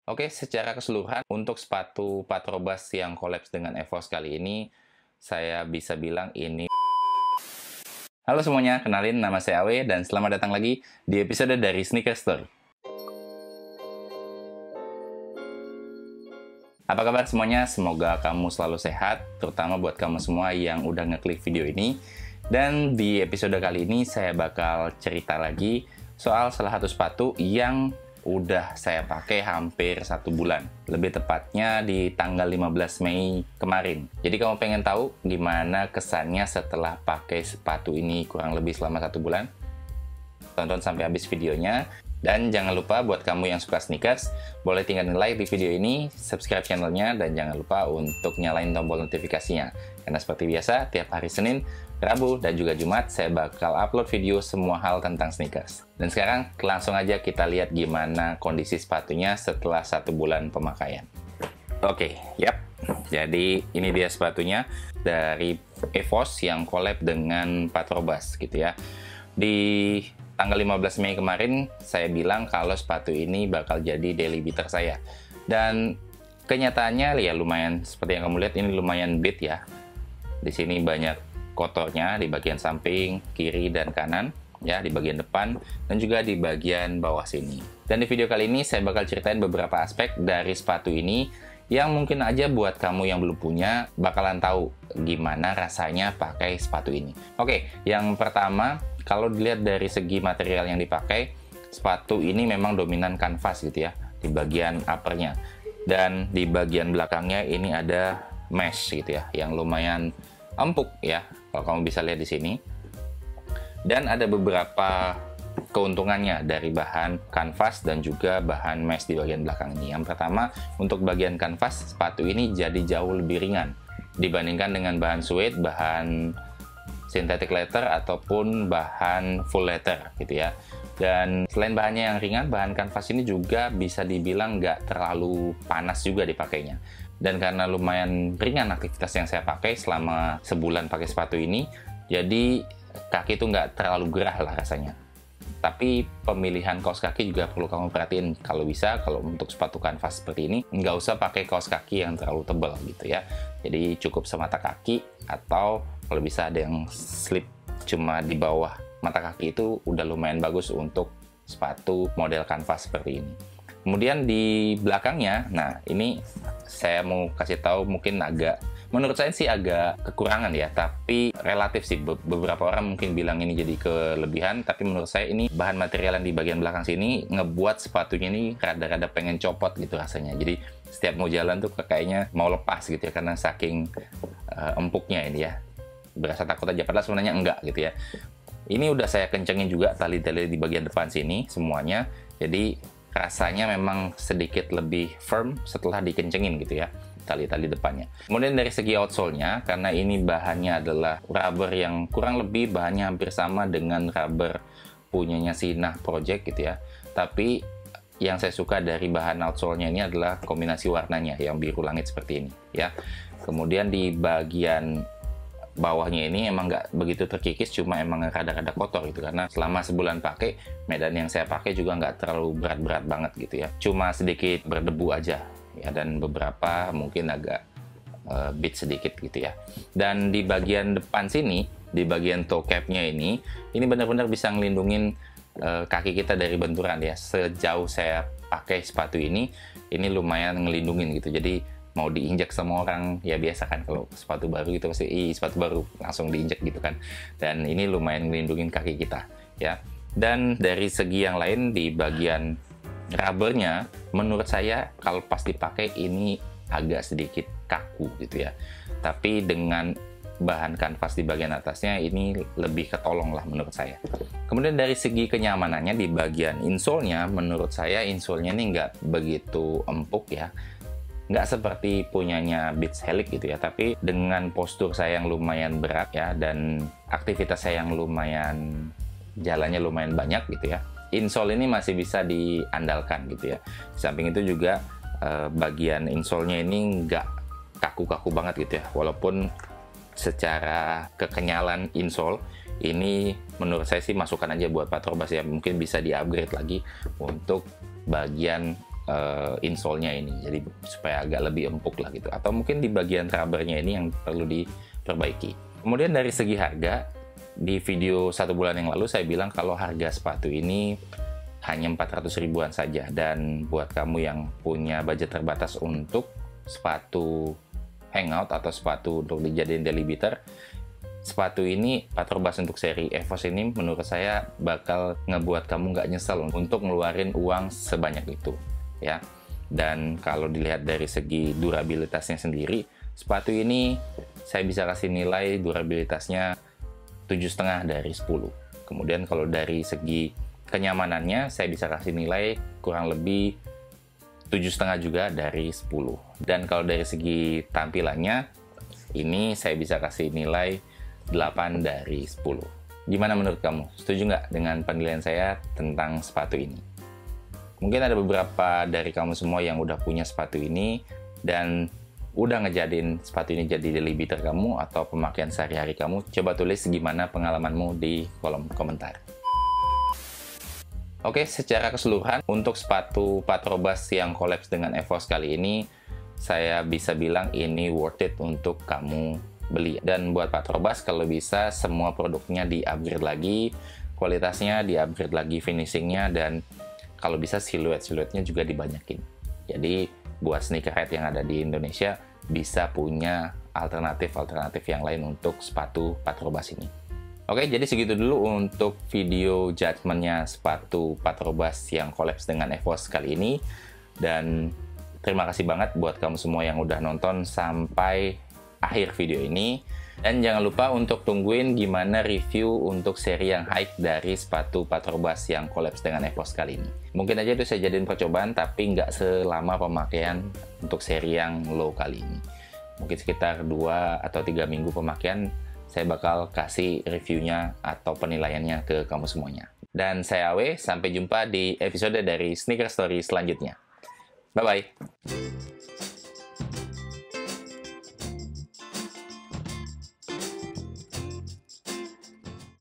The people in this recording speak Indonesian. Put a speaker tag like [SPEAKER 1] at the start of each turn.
[SPEAKER 1] Oke, secara keseluruhan untuk sepatu Patrobas yang kolaps dengan EVOS kali ini, saya bisa bilang ini. Halo semuanya, kenalin nama saya Awe dan selamat datang lagi di episode dari Sneaker Story. Apa kabar semuanya? Semoga kamu selalu sehat, terutama buat kamu semua yang udah ngeklik video ini. Dan di episode kali ini saya bakal cerita lagi soal salah satu sepatu yang udah saya pakai hampir 1 bulan. Lebih tepatnya di tanggal 15 Mei kemarin. Jadi kamu pengen tahu gimana kesannya setelah pakai sepatu ini kurang lebih selama 1 bulan? Tonton sampai habis videonya. Dan jangan lupa buat kamu yang suka sneakers, boleh tinggalin like di video ini, subscribe channelnya, dan jangan lupa untuk nyalain tombol notifikasinya. Karena seperti biasa, tiap hari Senin, Rabu, dan juga Jumat, saya bakal upload video semua hal tentang sneakers. Dan sekarang, langsung aja kita lihat gimana kondisi sepatunya setelah 1 bulan pemakaian. Oke, yap. Jadi, ini dia sepatunya dari EVOS yang collab dengan Patrobas, gitu ya. Di tanggal 15 Mei kemarin, saya bilang kalau sepatu ini bakal jadi daily beater saya. Dan kenyataannya ya lumayan, seperti yang kamu lihat ini lumayan beat ya. Di sini banyak kotornya di bagian samping, kiri, dan kanan. Ya, di bagian depan, dan juga di bagian bawah sini. Dan di video kali ini saya bakal ceritain beberapa aspek dari sepatu ini yang mungkin aja buat kamu yang belum punya bakalan tahu gimana rasanya pakai sepatu ini. Oke, yang pertama, kalau dilihat dari segi material yang dipakai, sepatu ini memang dominan kanvas gitu ya, di bagian uppernya. Dan di bagian belakangnya ini ada mesh gitu ya, yang lumayan empuk ya, kalau kamu bisa lihat di sini. Dan ada beberapa keuntungannya dari bahan kanvas dan juga bahan mesh di bagian belakang ini. Yang pertama, untuk bagian kanvas, sepatu ini jadi jauh lebih ringan dibandingkan dengan bahan suede, bahan synthetic leather, ataupun bahan full leather gitu ya. Dan selain bahannya yang ringan, bahan kanvas ini juga bisa dibilang nggak terlalu panas juga dipakainya. Dan karena lumayan ringan aktivitas yang saya pakai selama sebulan pakai sepatu ini, jadi kaki itu nggak terlalu gerah lah rasanya. Tapi pemilihan kaos kaki juga perlu kamu perhatiin. Kalau bisa, kalau untuk sepatu kanvas seperti ini, nggak usah pakai kaos kaki yang terlalu tebal gitu ya. Jadi cukup semata kaki, atau kalau bisa ada yang slip cuma di bawah mata kaki, itu udah lumayan bagus untuk sepatu model kanvas seperti ini. Kemudian di belakangnya, nah ini saya mau kasih tahu mungkin menurut saya sih agak kekurangan ya, tapi relatif sih. Beberapa orang mungkin bilang ini jadi kelebihan, tapi menurut saya ini bahan material yang di bagian belakang sini ngebuat sepatunya ini rada-rada pengen copot gitu rasanya. Jadi setiap mau jalan tuh kayaknya mau lepas gitu ya, karena saking empuknya ini ya. Berasa takut aja, padahal sebenarnya enggak gitu ya. Ini udah saya kencengin juga tali-tali di bagian depan sini semuanya, jadi rasanya memang sedikit lebih firm setelah dikencengin gitu ya, tali-tali depannya. Kemudian dari segi outsole-nya, karena ini bahannya adalah rubber yang kurang lebih bahannya hampir sama dengan rubber punyanya Sinah Project gitu ya. Tapi yang saya suka dari bahan outsole-nya ini adalah kombinasi warnanya yang biru langit seperti ini ya. Kemudian di bagian bawahnya ini emang nggak begitu terkikis, cuma emang rada-rada kotor gitu, karena selama sebulan pakai, medan yang saya pakai juga nggak terlalu berat-berat banget gitu ya, cuma sedikit berdebu aja ya, dan beberapa mungkin agak beat sedikit gitu ya. Dan di bagian depan sini, di bagian toe cap-nya ini benar-benar bisa ngelindungin kaki kita dari benturan ya. Sejauh saya pakai sepatu ini lumayan ngelindungin gitu, jadi mau diinjak sama orang ya biasa kan, kalau sepatu baru gitu pasti sepatu baru langsung diinjak gitu kan. Dan ini lumayan ngelindungin kaki kita ya. Dan dari segi yang lain, di bagian rubbernya menurut saya kalau pas dipakai ini agak sedikit kaku gitu ya. Tapi dengan bahan kanvas di bagian atasnya ini lebih ketolong lah menurut saya. Kemudian dari segi kenyamanannya, di bagian insole-nya menurut saya insole-nya ini nggak begitu empuk ya. Nggak seperti punyanya Beats Helix gitu ya, tapi dengan postur saya yang lumayan berat ya, dan aktivitas saya yang lumayan, jalannya lumayan banyak gitu ya, insole ini masih bisa diandalkan gitu ya. Di samping itu juga bagian insole-nya ini nggak kaku-kaku banget gitu ya, walaupun secara kekenyalan insole ini menurut saya sih masukan aja buat Patrobas ya, mungkin bisa di-upgrade lagi untuk bagian insole-nya ini, jadi supaya agak lebih empuk lah gitu, atau mungkin di bagian rubbernya ini yang perlu diperbaiki. Kemudian dari segi harga, di video 1 bulan yang lalu saya bilang kalau harga sepatu ini hanya 400 ribuan saja, dan buat kamu yang punya budget terbatas untuk sepatu hangout atau sepatu untuk dijadiin daily beater, sepatu ini Patrobas untuk seri EVOS ini menurut saya bakal ngebuat kamu nggak nyesel untuk ngeluarin uang sebanyak itu ya. Dan kalau dilihat dari segi durabilitasnya sendiri, sepatu ini saya bisa kasih nilai durabilitasnya 7,5 dari 10. Kemudian kalau dari segi kenyamanannya saya bisa kasih nilai kurang lebih 7,5 juga dari 10. Dan kalau dari segi tampilannya ini saya bisa kasih nilai 8 dari 10. Gimana menurut kamu? Setuju nggak dengan penilaian saya tentang sepatu ini? Mungkin ada beberapa dari kamu semua yang udah punya sepatu ini dan udah ngejadiin sepatu ini jadi daily beater kamu atau pemakaian sehari-hari kamu. Coba tulis gimana pengalamanmu di kolom komentar. Oke, secara keseluruhan untuk sepatu Patrobas yang collab dengan EVOS kali ini, saya bisa bilang ini worth it untuk kamu beli. Dan buat Patrobas kalau bisa semua produknya di-upgrade lagi, kualitasnya di-upgrade lagi, finishingnya, dan kalau bisa siluet-siluetnya juga dibanyakin. Jadi buat sneakerhead yang ada di Indonesia bisa punya alternatif-alternatif yang lain untuk sepatu Patrobas ini. Oke, jadi segitu dulu untuk video judgement-nya sepatu Patrobas yang collab dengan EVOS kali ini. Dan terima kasih banget buat kamu semua yang udah nonton sampai akhir video ini. Dan jangan lupa untuk tungguin gimana review untuk seri yang high dari sepatu Patrobas yang collab dengan EVOS kali ini. Mungkin aja itu saya jadiin percobaan, tapi nggak selama pemakaian untuk seri yang low kali ini. Mungkin sekitar 2 atau 3 minggu pemakaian, saya bakal kasih reviewnya atau penilaiannya ke kamu semuanya. Dan saya Awe, sampai jumpa di episode dari Sneaker Story selanjutnya. Bye-bye!